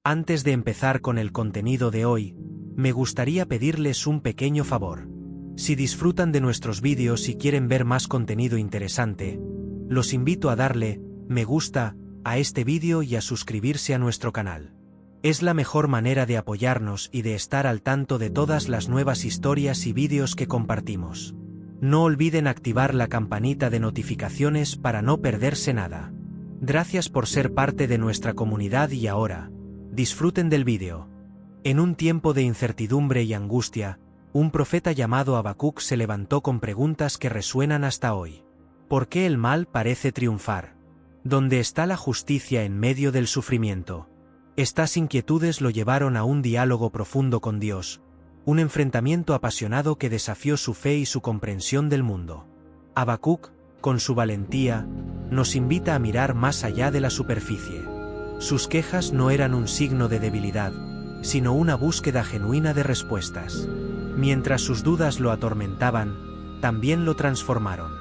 Antes de empezar con el contenido de hoy, me gustaría pedirles un pequeño favor. Si disfrutan de nuestros vídeos y quieren ver más contenido interesante, los invito a darle me gusta a este vídeo y a suscribirse a nuestro canal. Es la mejor manera de apoyarnos y de estar al tanto de todas las nuevas historias y vídeos que compartimos. No olviden activar la campanita de notificaciones para no perderse nada. Gracias por ser parte de nuestra comunidad y ahora, disfruten del vídeo. En un tiempo de incertidumbre y angustia, un profeta llamado Habacuc se levantó con preguntas que resuenan hasta hoy. ¿Por qué el mal parece triunfar? ¿Dónde está la justicia en medio del sufrimiento? Estas inquietudes lo llevaron a un diálogo profundo con Dios, un enfrentamiento apasionado que desafió su fe y su comprensión del mundo. Habacuc, con su valentía, nos invita a mirar más allá de la superficie. Sus quejas no eran un signo de debilidad, sino una búsqueda genuina de respuestas. Mientras sus dudas lo atormentaban, también lo transformaron.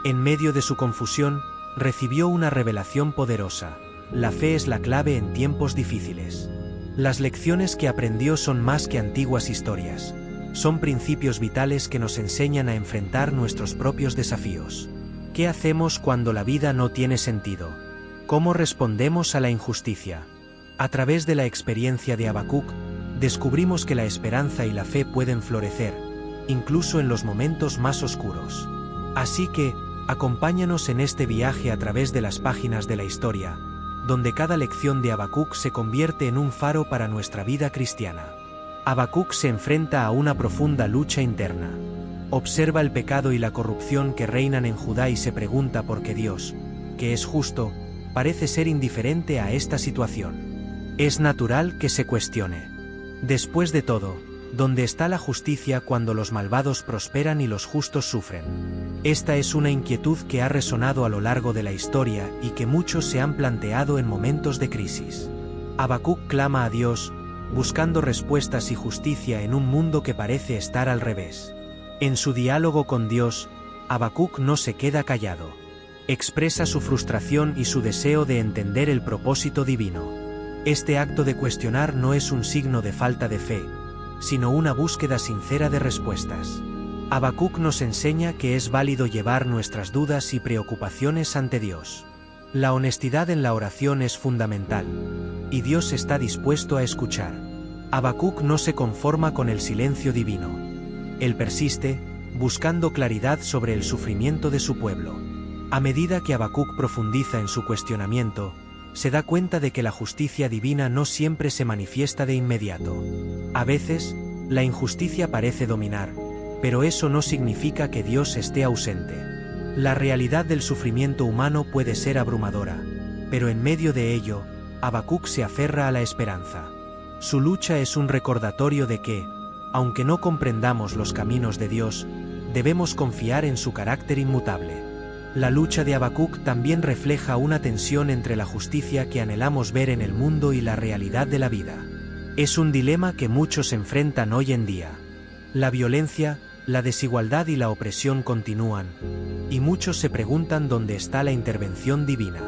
En medio de su confusión, recibió una revelación poderosa. La fe es la clave en tiempos difíciles. Las lecciones que aprendió son más que antiguas historias. Son principios vitales que nos enseñan a enfrentar nuestros propios desafíos. ¿Qué hacemos cuando la vida no tiene sentido? ¿Cómo respondemos a la injusticia? A través de la experiencia de Habacuc, descubrimos que la esperanza y la fe pueden florecer, incluso en los momentos más oscuros. Así que, acompáñanos en este viaje a través de las páginas de la historia, donde cada lección de Habacuc se convierte en un faro para nuestra vida cristiana. Habacuc se enfrenta a una profunda lucha interna. Observa el pecado y la corrupción que reinan en Judá y se pregunta por qué Dios, que es justo, parece ser indiferente a esta situación. Es natural que se cuestione. Después de todo, ¿dónde está la justicia cuando los malvados prosperan y los justos sufren? Esta es una inquietud que ha resonado a lo largo de la historia y que muchos se han planteado en momentos de crisis. Habacuc clama a Dios, buscando respuestas y justicia en un mundo que parece estar al revés. En su diálogo con Dios, Habacuc no se queda callado. Expresa su frustración y su deseo de entender el propósito divino. Este acto de cuestionar no es un signo de falta de fe, sino una búsqueda sincera de respuestas. Habacuc nos enseña que es válido llevar nuestras dudas y preocupaciones ante Dios. La honestidad en la oración es fundamental, y Dios está dispuesto a escuchar. Habacuc no se conforma con el silencio divino. Él persiste, buscando claridad sobre el sufrimiento de su pueblo. A medida que Habacuc profundiza en su cuestionamiento, se da cuenta de que la justicia divina no siempre se manifiesta de inmediato. A veces, la injusticia parece dominar, pero eso no significa que Dios esté ausente. La realidad del sufrimiento humano puede ser abrumadora, pero en medio de ello, Habacuc se aferra a la esperanza. Su lucha es un recordatorio de que, aunque no comprendamos los caminos de Dios, debemos confiar en su carácter inmutable. La lucha de Habacuc también refleja una tensión entre la justicia que anhelamos ver en el mundo y la realidad de la vida. Es un dilema que muchos enfrentan hoy en día. La violencia, la desigualdad y la opresión continúan, y muchos se preguntan dónde está la intervención divina.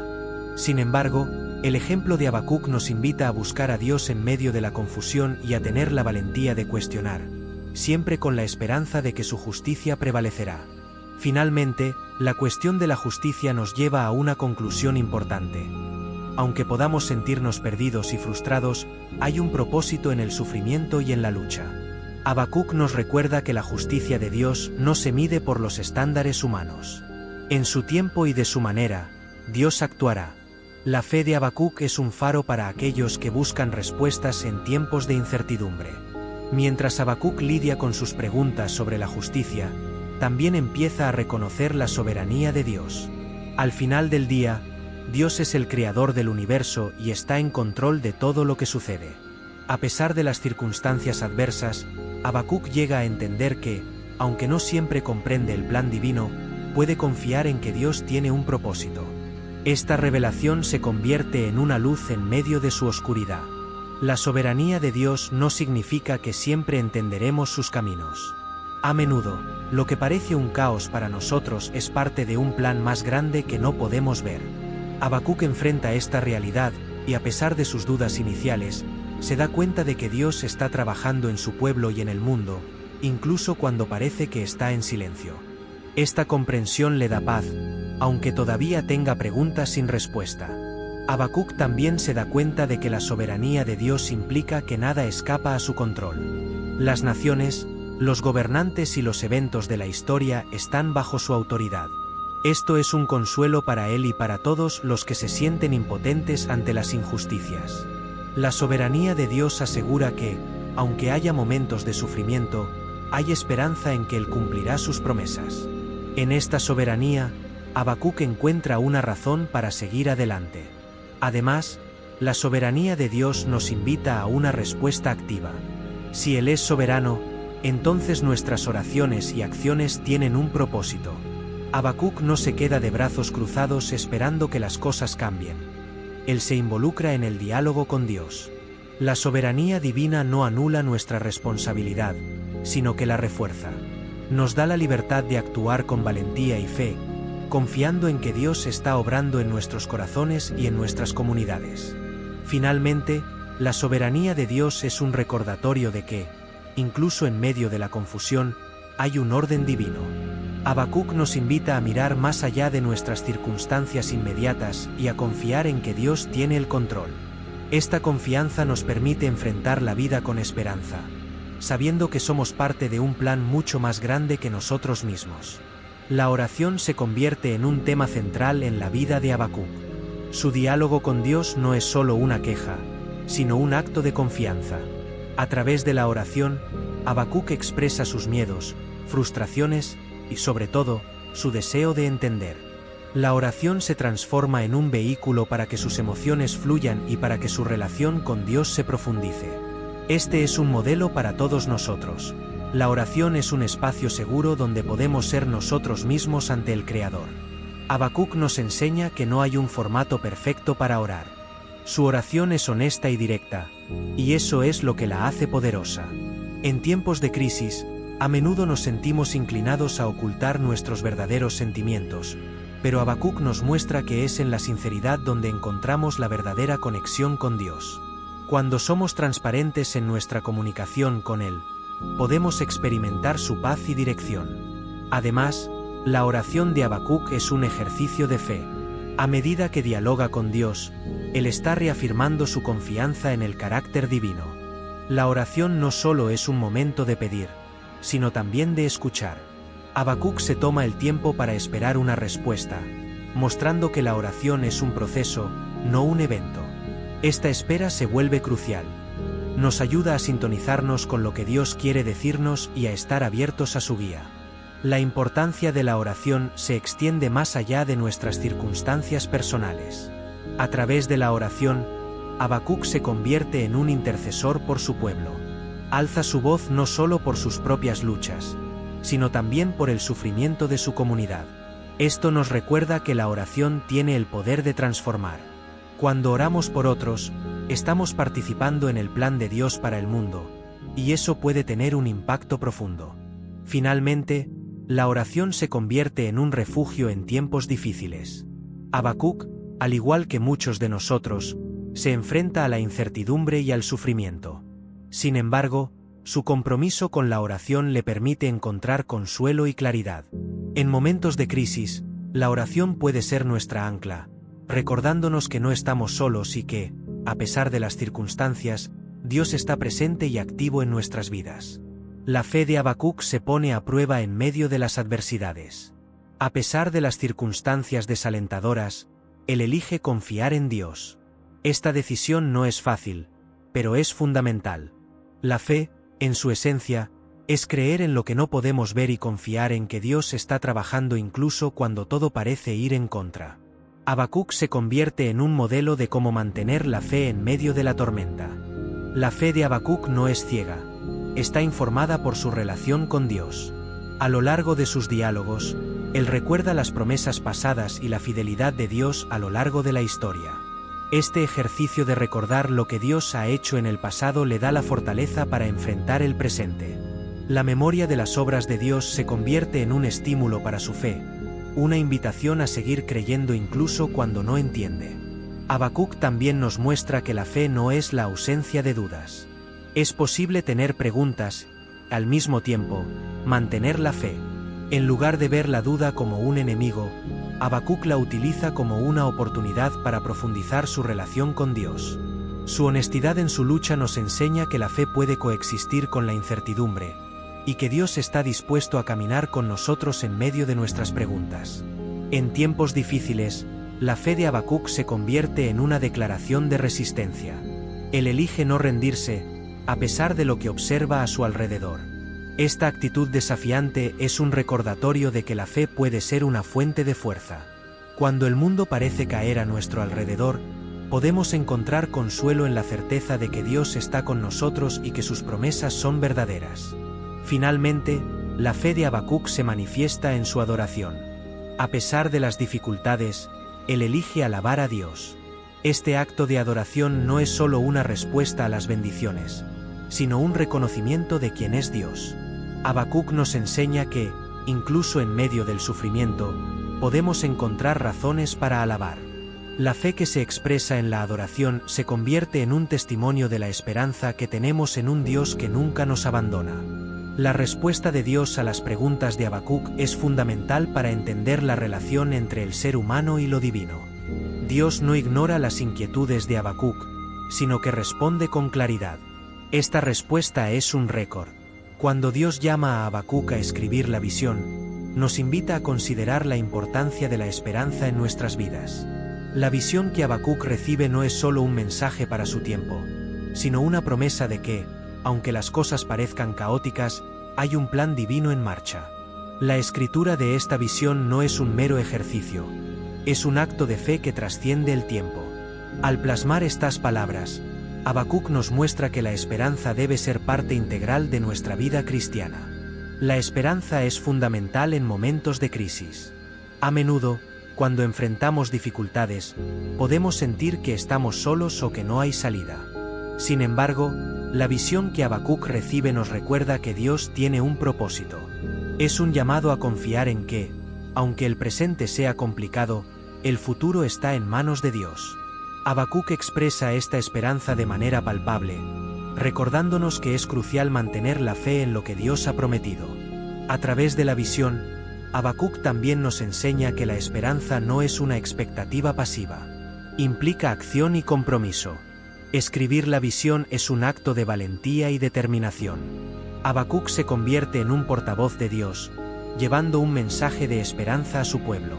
Sin embargo, el ejemplo de Habacuc nos invita a buscar a Dios en medio de la confusión y a tener la valentía de cuestionar, siempre con la esperanza de que su justicia prevalecerá. Finalmente, la cuestión de la justicia nos lleva a una conclusión importante. Aunque podamos sentirnos perdidos y frustrados, hay un propósito en el sufrimiento y en la lucha. Habacuc nos recuerda que la justicia de Dios no se mide por los estándares humanos. En su tiempo y de su manera, Dios actuará. La fe de Habacuc es un faro para aquellos que buscan respuestas en tiempos de incertidumbre. Mientras Habacuc lidia con sus preguntas sobre la justicia, también empieza a reconocer la soberanía de Dios. Al final del día, Dios es el creador del universo y está en control de todo lo que sucede. A pesar de las circunstancias adversas, Habacuc llega a entender que, aunque no siempre comprende el plan divino, puede confiar en que Dios tiene un propósito. Esta revelación se convierte en una luz en medio de su oscuridad. La soberanía de Dios no significa que siempre entenderemos sus caminos. A menudo, lo que parece un caos para nosotros es parte de un plan más grande que no podemos ver. Habacuc enfrenta esta realidad, y a pesar de sus dudas iniciales, Se da cuenta de que Dios está trabajando en su pueblo y en el mundo, incluso cuando parece que está en silencio. Esta comprensión le da paz, aunque todavía tenga preguntas sin respuesta. Habacuc también se da cuenta de que la soberanía de Dios implica que nada escapa a su control. Las naciones, los gobernantes y los eventos de la historia están bajo su autoridad. Esto es un consuelo para él y para todos los que se sienten impotentes ante las injusticias. La soberanía de Dios asegura que, aunque haya momentos de sufrimiento, hay esperanza en que Él cumplirá sus promesas. En esta soberanía, Habacuc encuentra una razón para seguir adelante. Además, la soberanía de Dios nos invita a una respuesta activa. Si Él es soberano, entonces nuestras oraciones y acciones tienen un propósito. Habacuc no se queda de brazos cruzados esperando que las cosas cambien. Él se involucra en el diálogo con Dios. La soberanía divina no anula nuestra responsabilidad, sino que la refuerza. Nos da la libertad de actuar con valentía y fe, confiando en que Dios está obrando en nuestros corazones y en nuestras comunidades. Finalmente, la soberanía de Dios es un recordatorio de que, incluso en medio de la confusión, hay un orden divino. Habacuc nos invita a mirar más allá de nuestras circunstancias inmediatas y a confiar en que Dios tiene el control. Esta confianza nos permite enfrentar la vida con esperanza, sabiendo que somos parte de un plan mucho más grande que nosotros mismos. La oración se convierte en un tema central en la vida de Habacuc. Su diálogo con Dios no es solo una queja, sino un acto de confianza. A través de la oración, Habacuc expresa sus miedos, frustraciones y, sobre todo, su deseo de entender. La oración se transforma en un vehículo para que sus emociones fluyan y para que su relación con Dios se profundice. Este es un modelo para todos nosotros. La oración es un espacio seguro donde podemos ser nosotros mismos ante el Creador. Habacuc nos enseña que no hay un formato perfecto para orar. Su oración es honesta y directa, y eso es lo que la hace poderosa. En tiempos de crisis, a menudo nos sentimos inclinados a ocultar nuestros verdaderos sentimientos, pero Habacuc nos muestra que es en la sinceridad donde encontramos la verdadera conexión con Dios. Cuando somos transparentes en nuestra comunicación con Él, podemos experimentar su paz y dirección. Además, la oración de Habacuc es un ejercicio de fe. A medida que dialoga con Dios, Él está reafirmando su confianza en el carácter divino. La oración no solo es un momento de pedir, sino también de escuchar. Habacuc se toma el tiempo para esperar una respuesta, mostrando que la oración es un proceso, no un evento. Esta espera se vuelve crucial. Nos ayuda a sintonizarnos con lo que Dios quiere decirnos y a estar abiertos a su guía. La importancia de la oración se extiende más allá de nuestras circunstancias personales. A través de la oración, Habacuc se convierte en un intercesor por su pueblo. Alza su voz no solo por sus propias luchas, sino también por el sufrimiento de su comunidad. Esto nos recuerda que la oración tiene el poder de transformar. Cuando oramos por otros, estamos participando en el plan de Dios para el mundo, y eso puede tener un impacto profundo. Finalmente, la oración se convierte en un refugio en tiempos difíciles. Habacuc, al igual que muchos de nosotros, se enfrenta a la incertidumbre y al sufrimiento. Sin embargo, su compromiso con la oración le permite encontrar consuelo y claridad. En momentos de crisis, la oración puede ser nuestra ancla, recordándonos que no estamos solos y que, a pesar de las circunstancias, Dios está presente y activo en nuestras vidas. La fe de Habacuc se pone a prueba en medio de las adversidades. A pesar de las circunstancias desalentadoras, él elige confiar en Dios. Esta decisión no es fácil, pero es fundamental. La fe, en su esencia, es creer en lo que no podemos ver y confiar en que Dios está trabajando incluso cuando todo parece ir en contra. Habacuc se convierte en un modelo de cómo mantener la fe en medio de la tormenta. La fe de Habacuc no es ciega, está informada por su relación con Dios. A lo largo de sus diálogos, él recuerda las promesas pasadas y la fidelidad de Dios a lo largo de la historia. Este ejercicio de recordar lo que Dios ha hecho en el pasado le da la fortaleza para enfrentar el presente. La memoria de las obras de Dios se convierte en un estímulo para su fe, una invitación a seguir creyendo incluso cuando no entiende. Habacuc también nos muestra que la fe no es la ausencia de dudas. Es posible tener preguntas, al mismo tiempo, mantener la fe. En lugar de ver la duda como un enemigo, Habacuc la utiliza como una oportunidad para profundizar su relación con Dios. Su honestidad en su lucha nos enseña que la fe puede coexistir con la incertidumbre, y que Dios está dispuesto a caminar con nosotros en medio de nuestras preguntas. En tiempos difíciles, la fe de Habacuc se convierte en una declaración de resistencia. Él elige no rendirse, a pesar de lo que observa a su alrededor. Esta actitud desafiante es un recordatorio de que la fe puede ser una fuente de fuerza. Cuando el mundo parece caer a nuestro alrededor, podemos encontrar consuelo en la certeza de que Dios está con nosotros y que sus promesas son verdaderas. Finalmente, la fe de Habacuc se manifiesta en su adoración. A pesar de las dificultades, él elige alabar a Dios. Este acto de adoración no es solo una respuesta a las bendiciones, sino un reconocimiento de quién es Dios. Habacuc nos enseña que, incluso en medio del sufrimiento, podemos encontrar razones para alabar. La fe que se expresa en la adoración se convierte en un testimonio de la esperanza que tenemos en un Dios que nunca nos abandona. La respuesta de Dios a las preguntas de Habacuc es fundamental para entender la relación entre el ser humano y lo divino. Dios no ignora las inquietudes de Habacuc, sino que responde con claridad. Esta respuesta es un récord. Cuando Dios llama a Habacuc a escribir la visión, nos invita a considerar la importancia de la esperanza en nuestras vidas. La visión que Habacuc recibe no es solo un mensaje para su tiempo, sino una promesa de que, aunque las cosas parezcan caóticas, hay un plan divino en marcha. La escritura de esta visión no es un mero ejercicio, es un acto de fe que trasciende el tiempo. Al plasmar estas palabras, Habacuc nos muestra que la esperanza debe ser parte integral de nuestra vida cristiana. La esperanza es fundamental en momentos de crisis. A menudo, cuando enfrentamos dificultades, podemos sentir que estamos solos o que no hay salida. Sin embargo, la visión que Habacuc recibe nos recuerda que Dios tiene un propósito. Es un llamado a confiar en que, aunque el presente sea complicado, el futuro está en manos de Dios. Habacuc expresa esta esperanza de manera palpable, recordándonos que es crucial mantener la fe en lo que Dios ha prometido. A través de la visión, Habacuc también nos enseña que la esperanza no es una expectativa pasiva. Implica acción y compromiso. Escribir la visión es un acto de valentía y determinación. Habacuc se convierte en un portavoz de Dios, llevando un mensaje de esperanza a su pueblo.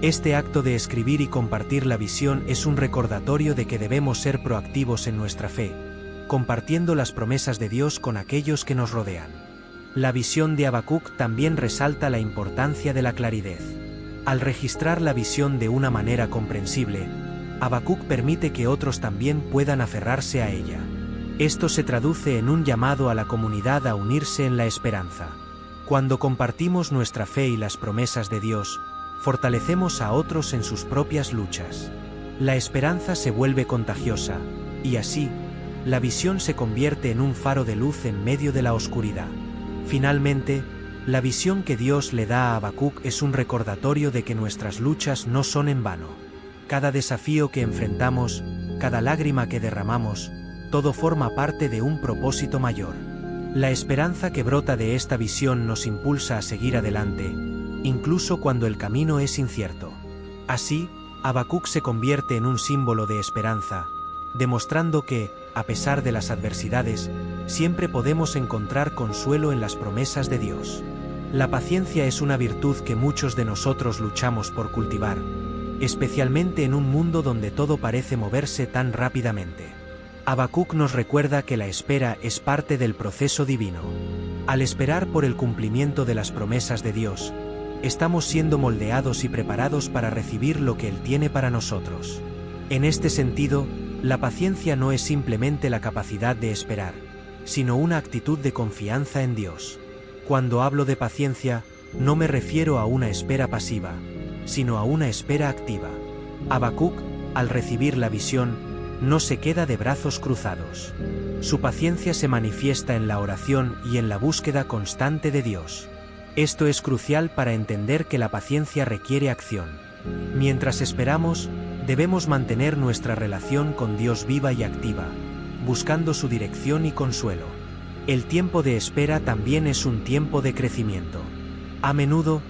Este acto de escribir y compartir la visión es un recordatorio de que debemos ser proactivos en nuestra fe, compartiendo las promesas de Dios con aquellos que nos rodean. La visión de Habacuc también resalta la importancia de la claridad. Al registrar la visión de una manera comprensible, Habacuc permite que otros también puedan aferrarse a ella. Esto se traduce en un llamado a la comunidad a unirse en la esperanza. Cuando compartimos nuestra fe y las promesas de Dios, fortalecemos a otros en sus propias luchas. La esperanza se vuelve contagiosa, y así, la visión se convierte en un faro de luz en medio de la oscuridad. Finalmente, la visión que Dios le da a Habacuc es un recordatorio de que nuestras luchas no son en vano. Cada desafío que enfrentamos, cada lágrima que derramamos, todo forma parte de un propósito mayor. La esperanza que brota de esta visión nos impulsa a seguir adelante, incluso cuando el camino es incierto. Así, Habacuc se convierte en un símbolo de esperanza, demostrando que, a pesar de las adversidades, siempre podemos encontrar consuelo en las promesas de Dios. La paciencia es una virtud que muchos de nosotros luchamos por cultivar, especialmente en un mundo donde todo parece moverse tan rápidamente. Habacuc nos recuerda que la espera es parte del proceso divino. Al esperar por el cumplimiento de las promesas de Dios, estamos siendo moldeados y preparados para recibir lo que Él tiene para nosotros. En este sentido, la paciencia no es simplemente la capacidad de esperar, sino una actitud de confianza en Dios. Cuando hablo de paciencia, no me refiero a una espera pasiva, sino a una espera activa. Habacuc, al recibir la visión, no se queda de brazos cruzados. Su paciencia se manifiesta en la oración y en la búsqueda constante de Dios. Esto es crucial para entender que la paciencia requiere acción. Mientras esperamos, Debemos mantener nuestra relación con Dios viva y activa, buscando su dirección y consuelo. El tiempo de espera también es un tiempo de crecimiento. A menudo,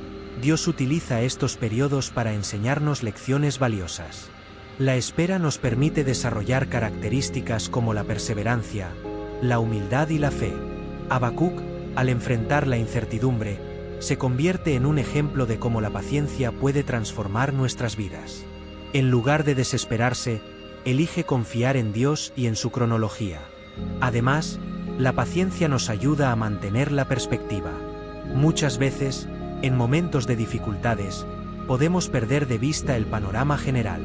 Dios utiliza estos periodos para enseñarnos lecciones valiosas. La espera nos permite desarrollar características como la perseverancia, la humildad y la fe. Habacuc, al enfrentar la incertidumbre, se convierte en un ejemplo de cómo la paciencia puede transformar nuestras vidas. En lugar de desesperarse, elige confiar en Dios y en su cronología. Además, la paciencia nos ayuda a mantener la perspectiva. Muchas veces, en momentos de dificultades, podemos perder de vista el panorama general.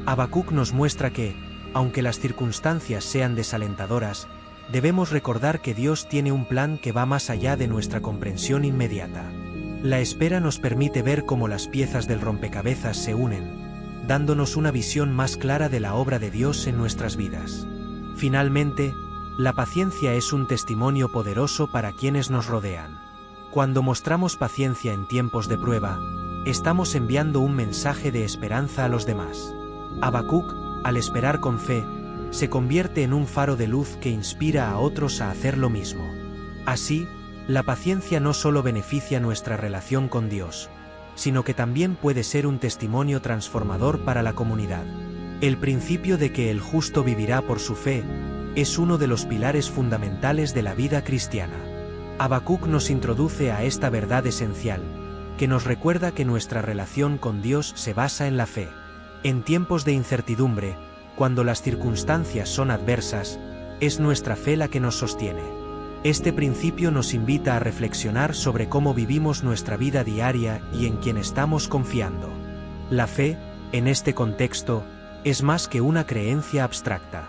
Habacuc nos muestra que, aunque las circunstancias sean desalentadoras, debemos recordar que Dios tiene un plan que va más allá de nuestra comprensión inmediata. La espera nos permite ver cómo las piezas del rompecabezas se unen, dándonos una visión más clara de la obra de Dios en nuestras vidas. Finalmente, la paciencia es un testimonio poderoso para quienes nos rodean. Cuando mostramos paciencia en tiempos de prueba, estamos enviando un mensaje de esperanza a los demás. Habacuc, al esperar con fe, se convierte en un faro de luz que inspira a otros a hacer lo mismo. Así, la paciencia no solo beneficia nuestra relación con Dios, sino que también puede ser un testimonio transformador para la comunidad. El principio de que el justo vivirá por su fe es uno de los pilares fundamentales de la vida cristiana. Habacuc nos introduce a esta verdad esencial, que nos recuerda que nuestra relación con Dios se basa en la fe. En tiempos de incertidumbre, cuando las circunstancias son adversas, es nuestra fe la que nos sostiene. Este principio nos invita a reflexionar sobre cómo vivimos nuestra vida diaria y en quién estamos confiando. La fe, en este contexto, es más que una creencia abstracta.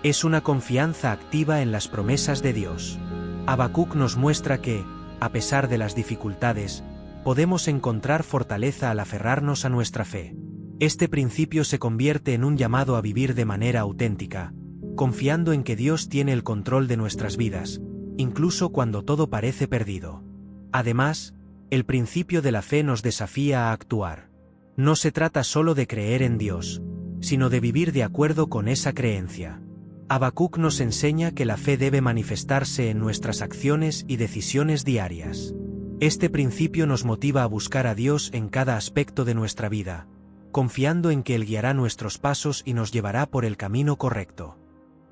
Es una confianza activa en las promesas de Dios. Habacuc nos muestra que, a pesar de las dificultades, podemos encontrar fortaleza al aferrarnos a nuestra fe. Este principio se convierte en un llamado a vivir de manera auténtica, confiando en que Dios tiene el control de nuestras vidas, incluso cuando todo parece perdido. Además, el principio de la fe nos desafía a actuar. No se trata solo de creer en Dios, sino de vivir de acuerdo con esa creencia. Habacuc nos enseña que la fe debe manifestarse en nuestras acciones y decisiones diarias. Este principio nos motiva a buscar a Dios en cada aspecto de nuestra vida, confiando en que Él guiará nuestros pasos y nos llevará por el camino correcto.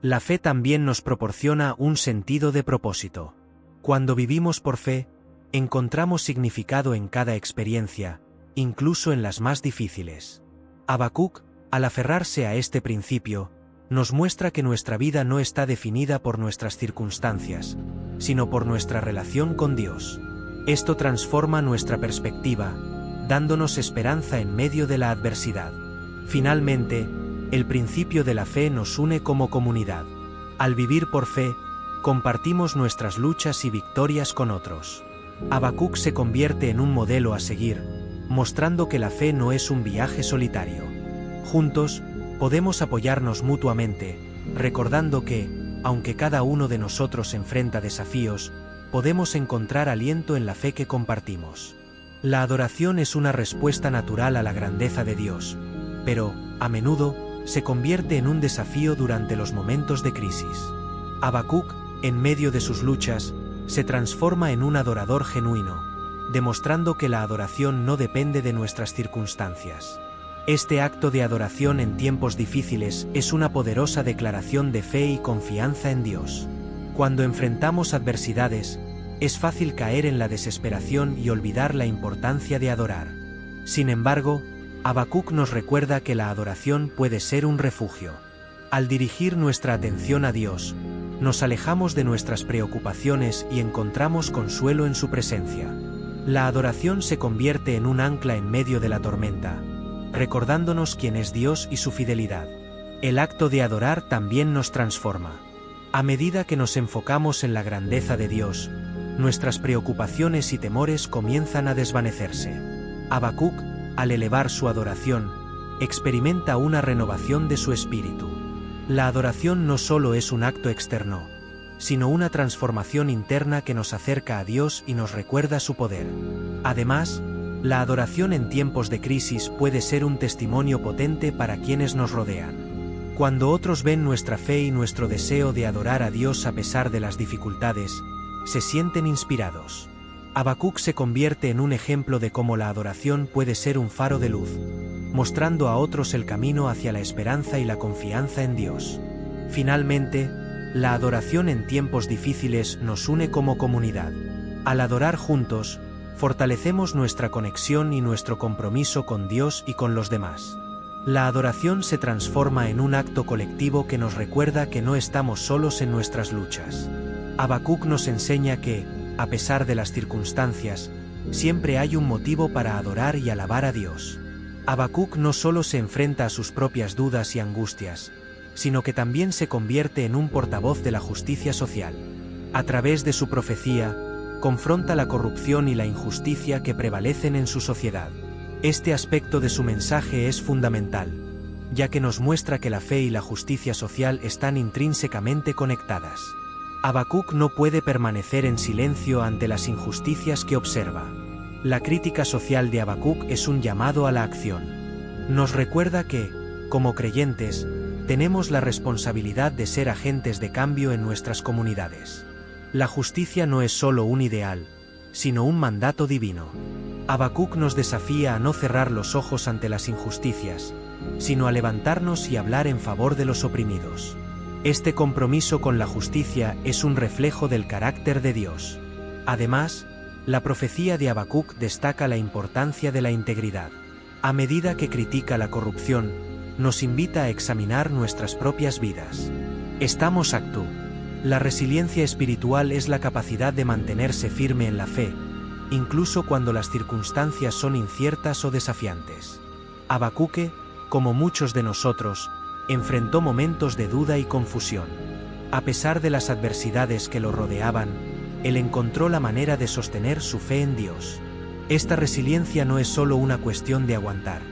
La fe también nos proporciona un sentido de propósito. Cuando vivimos por fe, encontramos significado en cada experiencia, incluso en las más difíciles. Habacuc, al aferrarse a este principio, nos muestra que nuestra vida no está definida por nuestras circunstancias, sino por nuestra relación con Dios. Esto transforma nuestra perspectiva, dándonos esperanza en medio de la adversidad. Finalmente, el principio de la fe nos une como comunidad. Al vivir por fe, compartimos nuestras luchas y victorias con otros. Habacuc se convierte en un modelo a seguir, mostrando que la fe no es un viaje solitario. Juntos, podemos apoyarnos mutuamente, recordando que, aunque cada uno de nosotros enfrenta desafíos, podemos encontrar aliento en la fe que compartimos. La adoración es una respuesta natural a la grandeza de Dios, pero, a menudo, se convierte en un desafío durante los momentos de crisis. Habacuc, en medio de sus luchas, se transforma en un adorador genuino, demostrando que la adoración no depende de nuestras circunstancias. Este acto de adoración en tiempos difíciles es una poderosa declaración de fe y confianza en Dios. Cuando enfrentamos adversidades, es fácil caer en la desesperación y olvidar la importancia de adorar. Sin embargo, Habacuc nos recuerda que la adoración puede ser un refugio. Al dirigir nuestra atención a Dios, nos alejamos de nuestras preocupaciones y encontramos consuelo en su presencia. La adoración se convierte en un ancla en medio de la tormenta, recordándonos quién es Dios y su fidelidad. El acto de adorar también nos transforma. A medida que nos enfocamos en la grandeza de Dios, nuestras preocupaciones y temores comienzan a desvanecerse. Habacuc, al elevar su adoración, experimenta una renovación de su espíritu. La adoración no solo es un acto externo, sino una transformación interna que nos acerca a Dios y nos recuerda su poder. Además, La adoración en tiempos de crisis puede ser un testimonio potente para quienes nos rodean. Cuando otros ven nuestra fe y nuestro deseo de adorar a Dios a pesar de las dificultades, se sienten inspirados. Habacuc se convierte en un ejemplo de cómo la adoración puede ser un faro de luz, mostrando a otros el camino hacia la esperanza y la confianza en Dios. Finalmente, la adoración en tiempos difíciles nos une como comunidad. Al adorar juntos, fortalecemos nuestra conexión y nuestro compromiso con Dios y con los demás. La adoración se transforma en un acto colectivo que nos recuerda que no estamos solos en nuestras luchas. Habacuc nos enseña que, a pesar de las circunstancias, siempre hay un motivo para adorar y alabar a Dios. Habacuc no solo se enfrenta a sus propias dudas y angustias, sino que también se convierte en un portavoz de la justicia social. A través de su profecía, confronta la corrupción y la injusticia que prevalecen en su sociedad. Este aspecto de su mensaje es fundamental, ya que nos muestra que la fe y la justicia social están intrínsecamente conectadas. Habacuc no puede permanecer en silencio ante las injusticias que observa. La crítica social de Habacuc es un llamado a la acción. Nos recuerda que, como creyentes, tenemos la responsabilidad de ser agentes de cambio en nuestras comunidades. La justicia no es solo un ideal, sino un mandato divino. Habacuc nos desafía a no cerrar los ojos ante las injusticias, sino a levantarnos y hablar en favor de los oprimidos. Este compromiso con la justicia es un reflejo del carácter de Dios. Además, la profecía de Habacuc destaca la importancia de la integridad. A medida que critica la corrupción, nos invita a examinar nuestras propias vidas. Estamos actu. La resiliencia espiritual es la capacidad de mantenerse firme en la fe, incluso cuando las circunstancias son inciertas o desafiantes. Habacuc, como muchos de nosotros, enfrentó momentos de duda y confusión. A pesar de las adversidades que lo rodeaban, él encontró la manera de sostener su fe en Dios. Esta resiliencia no es solo una cuestión de aguantar.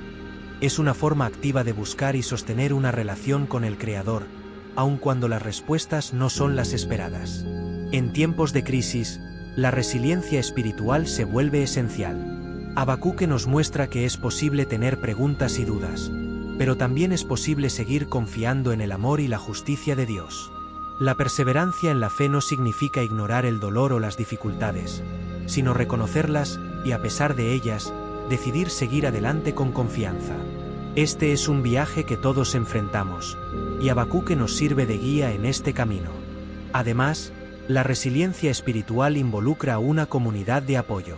Es una forma activa de buscar y sostener una relación con el Creador, aun cuando las respuestas no son las esperadas. En tiempos de crisis, la resiliencia espiritual se vuelve esencial. Habacuc nos muestra que es posible tener preguntas y dudas, pero también es posible seguir confiando en el amor y la justicia de Dios. La perseverancia en la fe no significa ignorar el dolor o las dificultades, sino reconocerlas y, a pesar de ellas, decidir seguir adelante con confianza. Este es un viaje que todos enfrentamos, y Habacuc nos sirve de guía en este camino. Además, la resiliencia espiritual involucra a una comunidad de apoyo.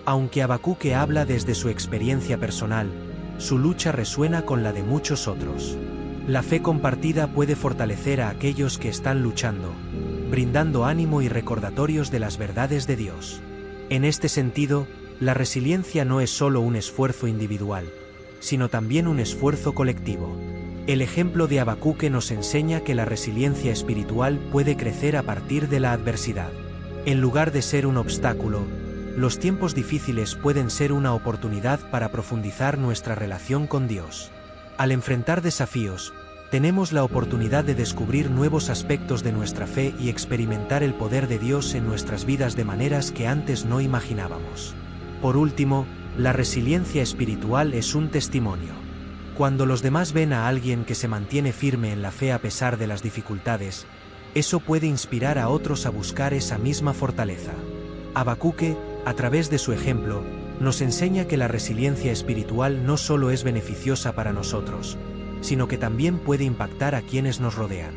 Aunque Habacuc habla desde su experiencia personal, su lucha resuena con la de muchos otros. La fe compartida puede fortalecer a aquellos que están luchando, brindando ánimo y recordatorios de las verdades de Dios. En este sentido, la resiliencia no es solo un esfuerzo individual, sino también un esfuerzo colectivo. El ejemplo de Habacuc nos enseña que la resiliencia espiritual puede crecer a partir de la adversidad. En lugar de ser un obstáculo, los tiempos difíciles pueden ser una oportunidad para profundizar nuestra relación con Dios. Al enfrentar desafíos, tenemos la oportunidad de descubrir nuevos aspectos de nuestra fe y experimentar el poder de Dios en nuestras vidas de maneras que antes no imaginábamos. Por último, la resiliencia espiritual es un testimonio. Cuando los demás ven a alguien que se mantiene firme en la fe a pesar de las dificultades, eso puede inspirar a otros a buscar esa misma fortaleza. Habacuc, a través de su ejemplo, nos enseña que la resiliencia espiritual no solo es beneficiosa para nosotros, sino que también puede impactar a quienes nos rodean.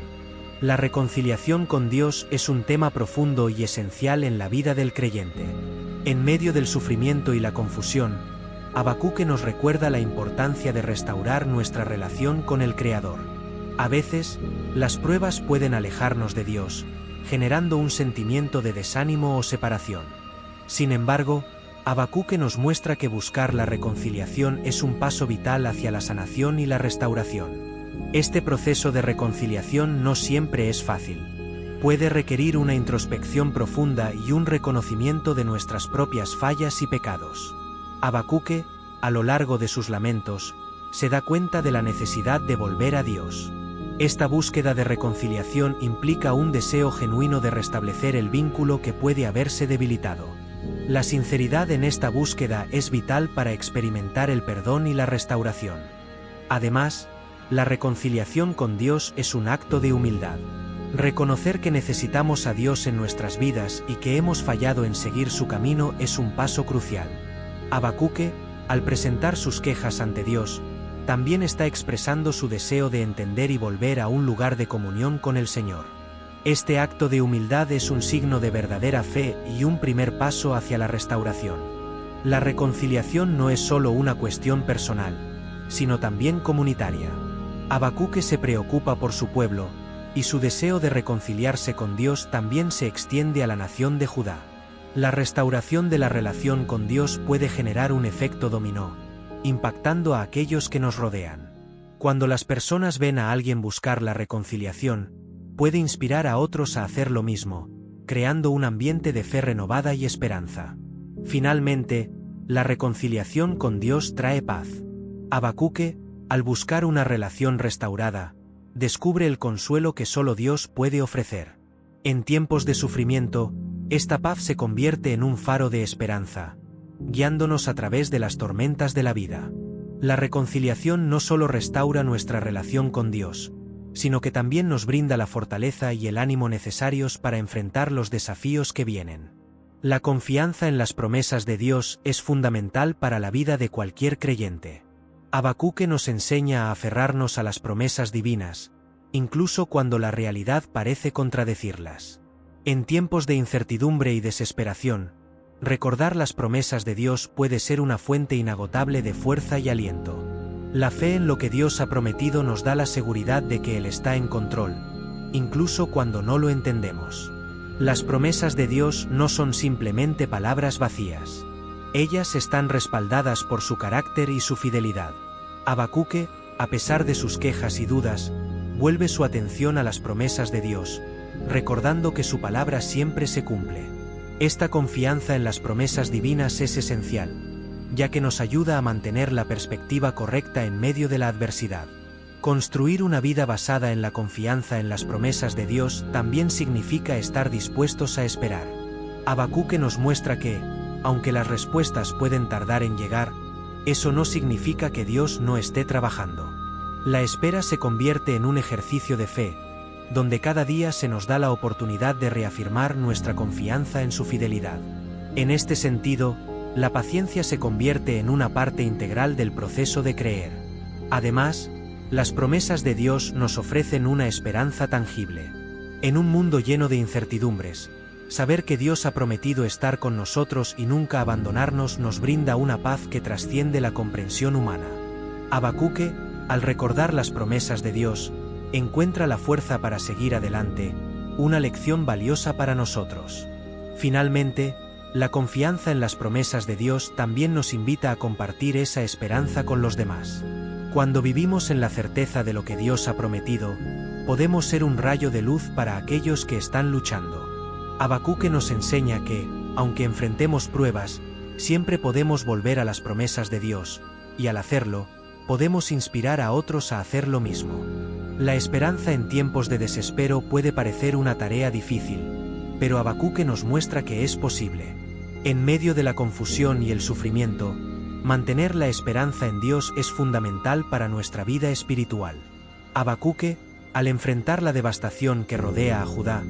La reconciliación con Dios es un tema profundo y esencial en la vida del creyente. En medio del sufrimiento y la confusión, Habacuc nos recuerda la importancia de restaurar nuestra relación con el Creador. A veces, las pruebas pueden alejarnos de Dios, generando un sentimiento de desánimo o separación. Sin embargo, Habacuc nos muestra que buscar la reconciliación es un paso vital hacia la sanación y la restauración. Este proceso de reconciliación no siempre es fácil. Puede requerir una introspección profunda y un reconocimiento de nuestras propias fallas y pecados. Habacuc, a lo largo de sus lamentos, se da cuenta de la necesidad de volver a Dios. Esta búsqueda de reconciliación implica un deseo genuino de restablecer el vínculo que puede haberse debilitado. La sinceridad en esta búsqueda es vital para experimentar el perdón y la restauración. Además, la reconciliación con Dios es un acto de humildad. Reconocer que necesitamos a Dios en nuestras vidas y que hemos fallado en seguir su camino es un paso crucial. Habacuque, al presentar sus quejas ante Dios, también está expresando su deseo de entender y volver a un lugar de comunión con el Señor. Este acto de humildad es un signo de verdadera fe y un primer paso hacia la restauración. La reconciliación no es solo una cuestión personal, sino también comunitaria. Habacuque se preocupa por su pueblo, y su deseo de reconciliarse con Dios también se extiende a la nación de Judá. La restauración de la relación con Dios puede generar un efecto dominó, impactando a aquellos que nos rodean. Cuando las personas ven a alguien buscar la reconciliación, puede inspirar a otros a hacer lo mismo, creando un ambiente de fe renovada y esperanza. Finalmente, la reconciliación con Dios trae paz. Habacuque, al buscar una relación restaurada, descubre el consuelo que solo Dios puede ofrecer. En tiempos de sufrimiento, esta paz se convierte en un faro de esperanza, guiándonos a través de las tormentas de la vida. La reconciliación no solo restaura nuestra relación con Dios, sino que también nos brinda la fortaleza y el ánimo necesarios para enfrentar los desafíos que vienen. La confianza en las promesas de Dios es fundamental para la vida de cualquier creyente. Habacuque nos enseña a aferrarnos a las promesas divinas, incluso cuando la realidad parece contradecirlas. En tiempos de incertidumbre y desesperación, recordar las promesas de Dios puede ser una fuente inagotable de fuerza y aliento. La fe en lo que Dios ha prometido nos da la seguridad de que Él está en control, incluso cuando no lo entendemos. Las promesas de Dios no son simplemente palabras vacías. Ellas están respaldadas por su carácter y su fidelidad. Habacuque, a pesar de sus quejas y dudas, vuelve su atención a las promesas de Dios, recordando que su palabra siempre se cumple. Esta confianza en las promesas divinas es esencial, ya que nos ayuda a mantener la perspectiva correcta en medio de la adversidad. Construir una vida basada en la confianza en las promesas de Dios también significa estar dispuestos a esperar. Habacuque nos muestra que, aunque las respuestas pueden tardar en llegar, eso no significa que Dios no esté trabajando. La espera se convierte en un ejercicio de fe, donde cada día se nos da la oportunidad de reafirmar nuestra confianza en su fidelidad. En este sentido, la paciencia se convierte en una parte integral del proceso de creer. Además, las promesas de Dios nos ofrecen una esperanza tangible. En un mundo lleno de incertidumbres, saber que Dios ha prometido estar con nosotros y nunca abandonarnos nos brinda una paz que trasciende la comprensión humana. Habacuque, al recordar las promesas de Dios, encuentra la fuerza para seguir adelante, una lección valiosa para nosotros. Finalmente, la confianza en las promesas de Dios también nos invita a compartir esa esperanza con los demás. Cuando vivimos en la certeza de lo que Dios ha prometido, podemos ser un rayo de luz para aquellos que están luchando. Habacuque nos enseña que, aunque enfrentemos pruebas, siempre podemos volver a las promesas de Dios, y al hacerlo, podemos inspirar a otros a hacer lo mismo. La esperanza en tiempos de desespero puede parecer una tarea difícil, pero Habacuque nos muestra que es posible. En medio de la confusión y el sufrimiento, mantener la esperanza en Dios es fundamental para nuestra vida espiritual. Habacuque, al enfrentar la devastación que rodea a Judá,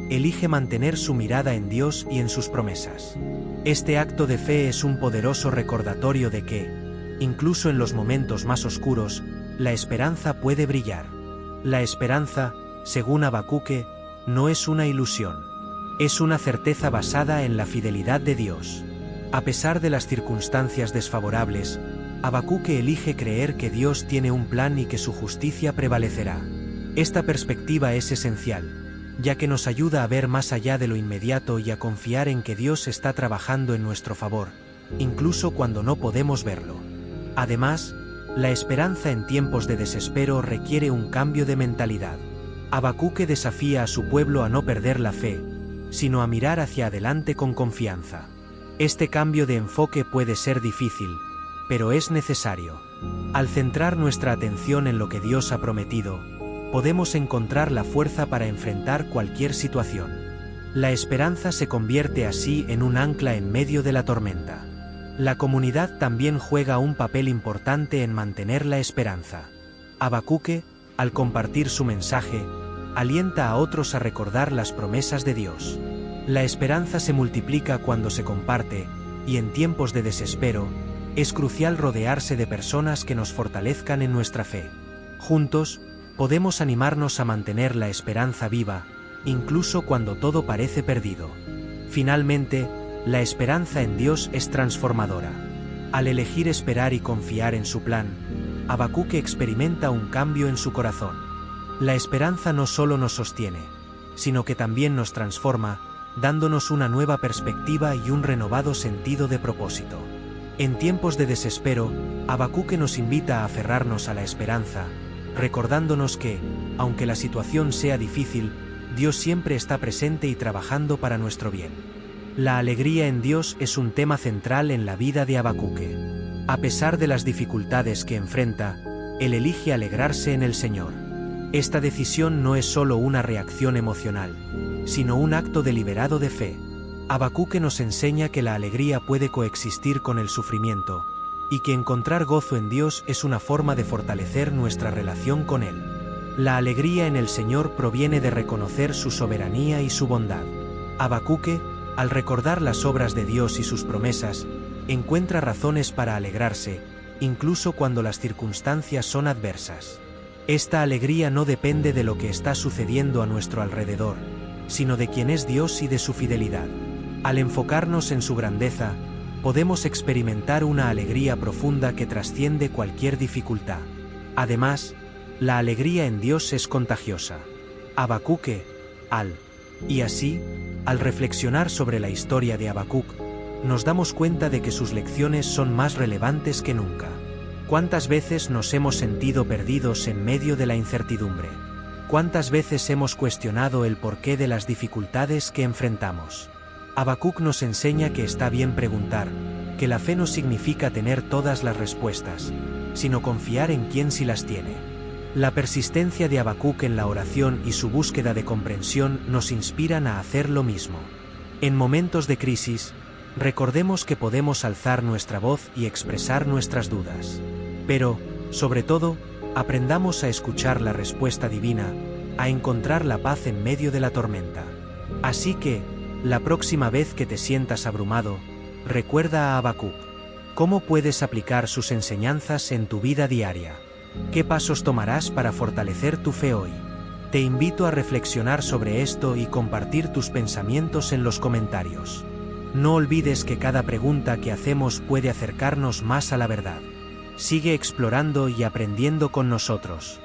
elige mantener su mirada en Dios y en sus promesas. Este acto de fe es un poderoso recordatorio de que, incluso en los momentos más oscuros, la esperanza puede brillar. La esperanza, según Habacuque, no es una ilusión. Es una certeza basada en la fidelidad de Dios. A pesar de las circunstancias desfavorables, Habacuque elige creer que Dios tiene un plan y que su justicia prevalecerá. Esta perspectiva es esencial, ya que nos ayuda a ver más allá de lo inmediato y a confiar en que Dios está trabajando en nuestro favor, incluso cuando no podemos verlo. Además, la esperanza en tiempos de desespero requiere un cambio de mentalidad. Habacuque desafía a su pueblo a no perder la fe, sino a mirar hacia adelante con confianza. Este cambio de enfoque puede ser difícil, pero es necesario. Al centrar nuestra atención en lo que Dios ha prometido, podemos encontrar la fuerza para enfrentar cualquier situación. La esperanza se convierte así en un ancla en medio de la tormenta. La comunidad también juega un papel importante en mantener la esperanza. Habacuque, al compartir su mensaje, alienta a otros a recordar las promesas de Dios. La esperanza se multiplica cuando se comparte, y en tiempos de desespero, es crucial rodearse de personas que nos fortalezcan en nuestra fe. Juntos, podemos animarnos a mantener la esperanza viva, incluso cuando todo parece perdido. Finalmente, la esperanza en Dios es transformadora. Al elegir esperar y confiar en su plan, Habacuque experimenta un cambio en su corazón. La esperanza no solo nos sostiene, sino que también nos transforma, dándonos una nueva perspectiva y un renovado sentido de propósito. En tiempos de desespero, Habacuque nos invita a aferrarnos a la esperanza, recordándonos que, aunque la situación sea difícil, Dios siempre está presente y trabajando para nuestro bien. La alegría en Dios es un tema central en la vida de Habacuque. A pesar de las dificultades que enfrenta, él elige alegrarse en el Señor. Esta decisión no es solo una reacción emocional, sino un acto deliberado de fe. Habacuque nos enseña que la alegría puede coexistir con el sufrimiento, y que encontrar gozo en Dios es una forma de fortalecer nuestra relación con Él. La alegría en el Señor proviene de reconocer su soberanía y su bondad. Habacuque, al recordar las obras de Dios y sus promesas, encuentra razones para alegrarse, incluso cuando las circunstancias son adversas. Esta alegría no depende de lo que está sucediendo a nuestro alrededor, sino de quién es Dios y de su fidelidad. Al enfocarnos en su grandeza, podemos experimentar una alegría profunda que trasciende cualquier dificultad. Además, la alegría en Dios es contagiosa. Habacuque, y así, al reflexionar sobre la historia de Habacuc, nos damos cuenta de que sus lecciones son más relevantes que nunca. ¿Cuántas veces nos hemos sentido perdidos en medio de la incertidumbre? ¿Cuántas veces hemos cuestionado el porqué de las dificultades que enfrentamos? Habacuc nos enseña que está bien preguntar, que la fe no significa tener todas las respuestas, sino confiar en quien sí las tiene. La persistencia de Habacuc en la oración y su búsqueda de comprensión nos inspiran a hacer lo mismo. En momentos de crisis, recordemos que podemos alzar nuestra voz y expresar nuestras dudas. Pero, sobre todo, aprendamos a escuchar la respuesta divina, a encontrar la paz en medio de la tormenta. Así que, la próxima vez que te sientas abrumado, recuerda a Habacuc. ¿Cómo puedes aplicar sus enseñanzas en tu vida diaria? ¿Qué pasos tomarás para fortalecer tu fe hoy? Te invito a reflexionar sobre esto y compartir tus pensamientos en los comentarios. No olvides que cada pregunta que hacemos puede acercarnos más a la verdad. Sigue explorando y aprendiendo con nosotros.